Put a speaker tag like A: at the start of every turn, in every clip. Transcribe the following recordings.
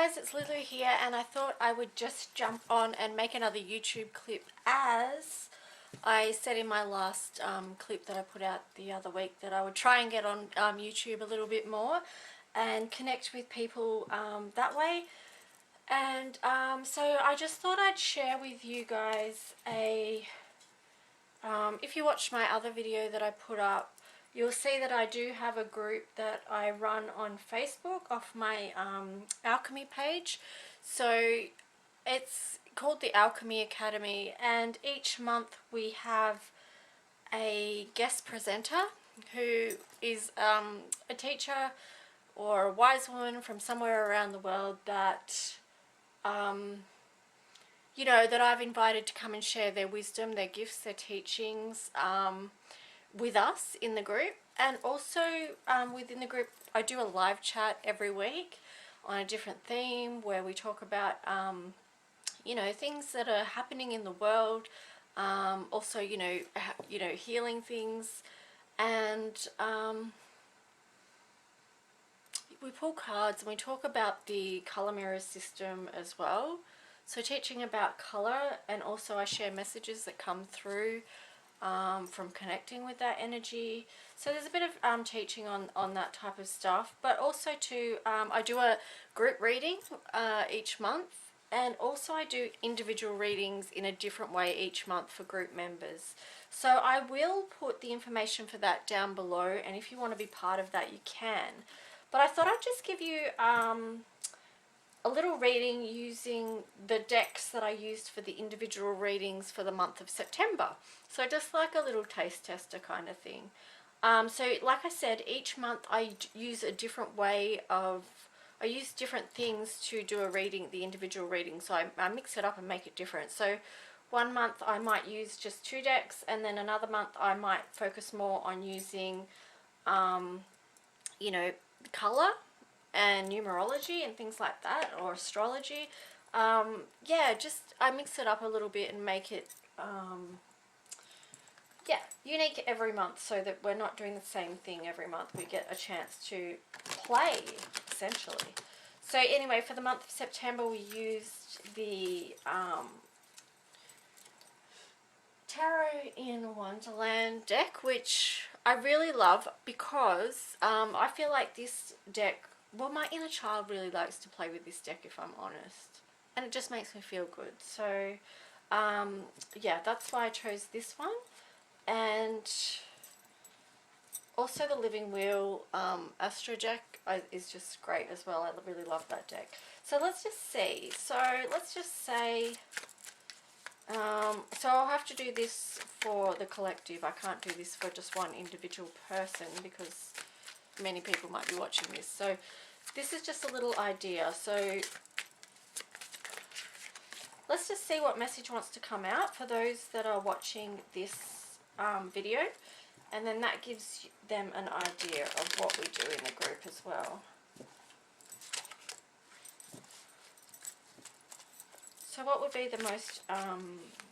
A: guys, it's Lulu here, and I thought I would just jump on and make another YouTube clip, as I said in my last clip that I put out the other week that I would try and get on YouTube a little bit more and connect with people that way. And so I just thought I'd share with you guys if you watched my other video that I put up, you'll see that I do have a group that I run on Facebook off my Alchemy page. So it's called the Alchemy Academy, and each month we have a guest presenter who is a teacher or a wise woman from somewhere around the world that you know, that I've invited to come and share their wisdom, their gifts, their teachings with us in the group. And also within the group, I do a live chat every week on a different theme where we talk about, you know, things that are happening in the world. Also, you know, healing things, and we pull cards and we talk about the color mirror system as well. So teaching about color, and also I share messages that come through from connecting with that energy. So there's a bit of teaching on that type of stuff, but also too, I do a group reading each month, and also I do individual readings in a different way each month for group members. So I will put the information for that down below, and if you want to be part of that, you can. But I thought I'd just give you a little reading using the decks that I used for the individual readings for the month of September. So just like a little taste tester kind of thing. So like I said, each month I use a different way of, I use different things to do a reading, the individual reading. So I mix it up and make it different. So one month I might use just 2 decks, and then another month I might focus more on using, you know, color and numerology and things like that, or astrology. Yeah, just I mix it up a little bit and make it yeah, unique every month, so that we're not doing the same thing every month. We get a chance to play, essentially. So anyway, for the month of September we used the Tarot in Wonderland deck, which I really love because I feel like this deck, well, my inner child really likes to play with this deck, if I'm honest, and it just makes me feel good. So yeah, that's why I chose this one. And also the Living Wheel Astro deck is just great as well. I really love that deck. So let's just see. So let's just say, so I'll have to do this for the collective. I can't do this for just one individual person because many people might be watching this. So this is just a little idea. So let's just see what message wants to come out for those that are watching this video, and then that gives them an idea of what we do in the group as well. So what would be the most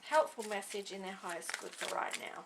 A: helpful message in their highest good for right now?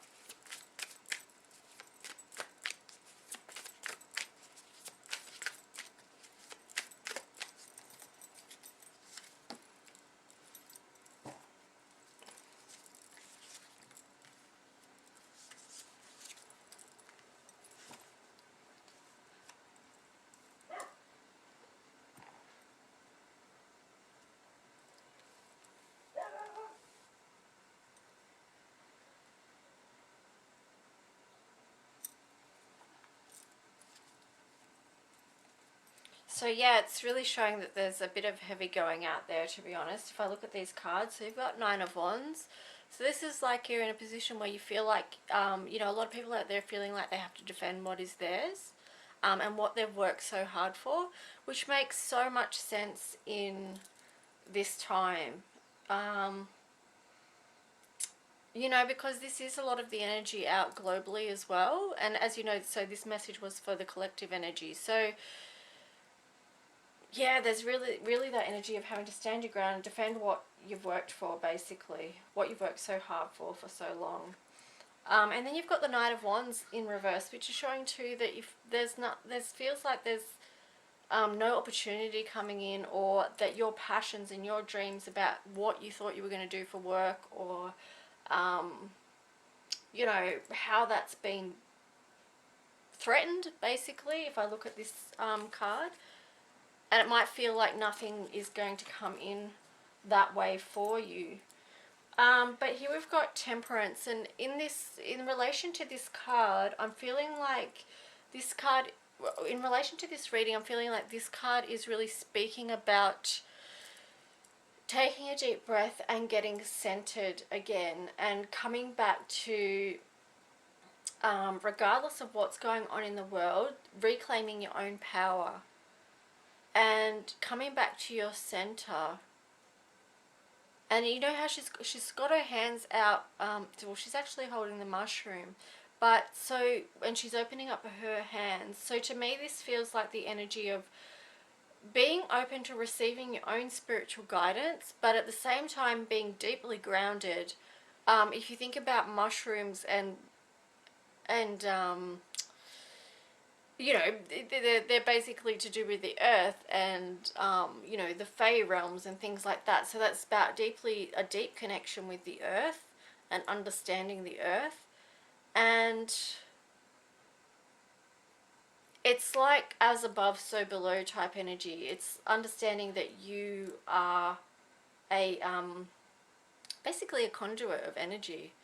A: So yeah, it's really showing that there's a bit of heavy going out there, to be honest. If I look at these cards, so you've got 9 of Wands. So this is like you're in a position where you feel like, you know, a lot of people out there feeling like they have to defend what is theirs and what they've worked so hard for, which makes so much sense in this time. You know, because this is a lot of the energy out globally as well. And as you know, so this message was for the collective energy. So yeah, there's really that energy of having to stand your ground and defend what you've worked for, basically, what you've worked so hard for so long. And then you've got the Knight of Wands in reverse, which is showing too that if there's feels like there's no opportunity coming in, or that your passions and your dreams about what you thought you were going to do for work, or you know, how that's been threatened, basically, if I look at this card. And it might feel like nothing is going to come in that way for you. But here we've got Temperance, and in relation to this card, I'm feeling like this card, in relation to this reading, I'm feeling like this card is really speaking about taking a deep breath and getting centered again, and coming back to, regardless of what's going on in the world, reclaiming your own power and coming back to your center. And you know how she's got her hands out, well, she's actually holding the mushroom, but so, and she's opening up her hands. So to me, this feels like the energy of being open to receiving your own spiritual guidance, but at the same time being deeply grounded. If you think about mushrooms and you know, they're basically to do with the earth and, you know, the Fey realms and things like that. So that's about a deep connection with the earth and understanding the earth. And it's like as above, so below type energy. It's understanding that you are basically a conduit of energy,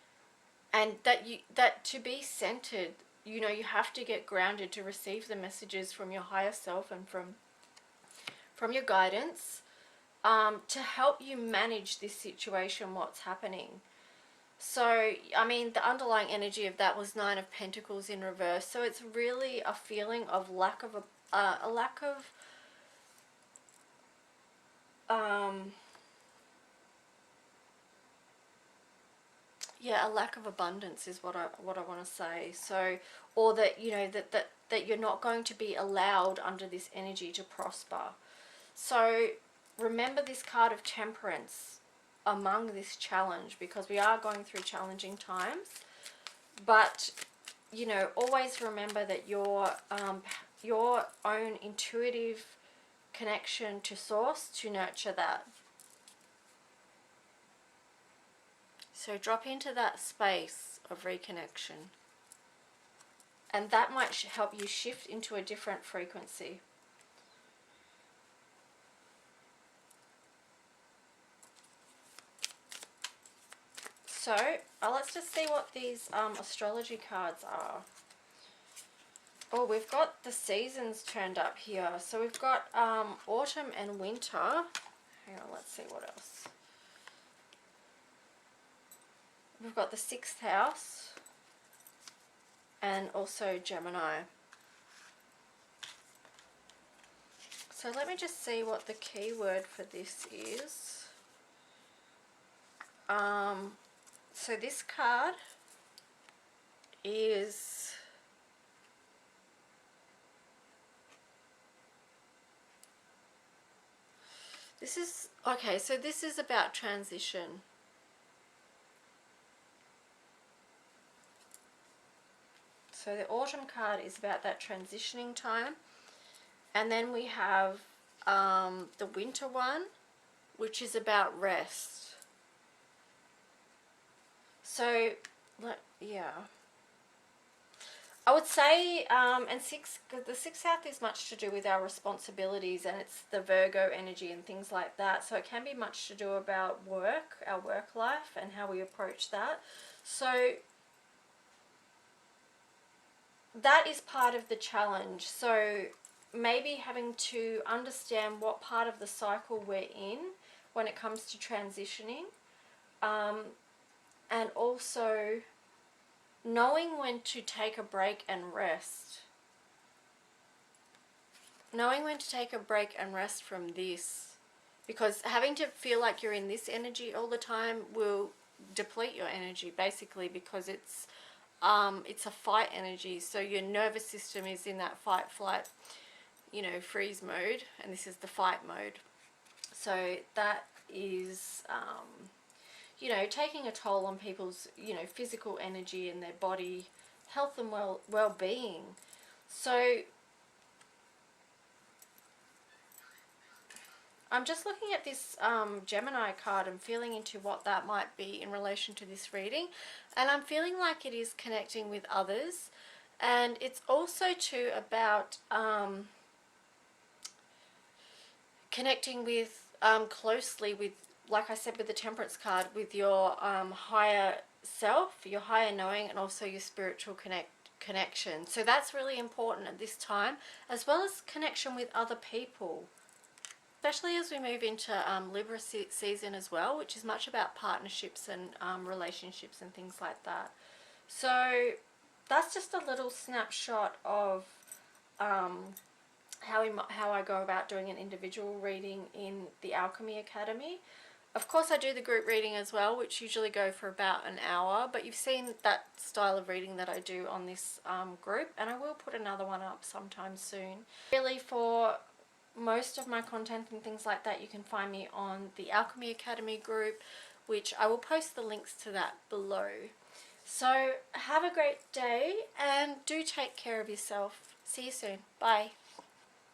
A: and that to be centered, you know, you have to get grounded to receive the messages from your higher self and from your guidance, to help you manage this situation, what's happening. So, I mean, the underlying energy of that was Nine of Pentacles in reverse. So it's really a feeling of a lack of yeah, a lack of abundance is what I want to say. So, or that, you know, that you're not going to be allowed under this energy to prosper. So remember this card of Temperance among this challenge, because we are going through challenging times. But, you know, always remember that your own intuitive connection to source, to nurture that. So drop into that space of reconnection, and that might help you shift into a different frequency. So let's just see what these astrology cards are. Oh, we've got the seasons turned up here. So we've got autumn and winter. Hang on, let's see what else. We've got the 6th house and also Gemini. So let me just see what the key word for this is. So this card is okay, so this is about transition. So the autumn card is about that transitioning time. And then we have the winter one, which is about rest. So, yeah. I would say, and the 6th house is much to do with our responsibilities, and it's the Virgo energy and things like that. So it can be much to do about work, our work life, and how we approach that. So that is part of the challenge. So maybe having to understand what part of the cycle we're in when it comes to transitioning, and also knowing when to take a break and rest. Knowing when to take a break and rest from this, because having to feel like you're in this energy all the time will deplete your energy, basically, because it's a fight energy. So your nervous system is in that fight, flight, you know, freeze mode, and this is the fight mode. So that is, you know, taking a toll on people's, you know, physical energy and their body health and well-being. So I'm just looking at this Gemini card and feeling into what that might be in relation to this reading. And I'm feeling like it is connecting with others. And it's also too about connecting with closely with, like I said with the Temperance card, with your higher self, your higher knowing, and also your spiritual connection. So that's really important at this time, as well as connection with other people, especially as we move into Libra season as well, which is much about partnerships and relationships and things like that. So that's just a little snapshot of how I go about doing an individual reading in the Alchemy Academy. Of course, I do the group reading as well, which usually go for about an hour, but you've seen that style of reading that I do on this group, and I will put another one up sometime soon. Really, for most of my content and things like that, you can find me on the Alchemy Academy group, which I will post the links to that below. So have a great day and do take care of yourself. See you soon. Bye.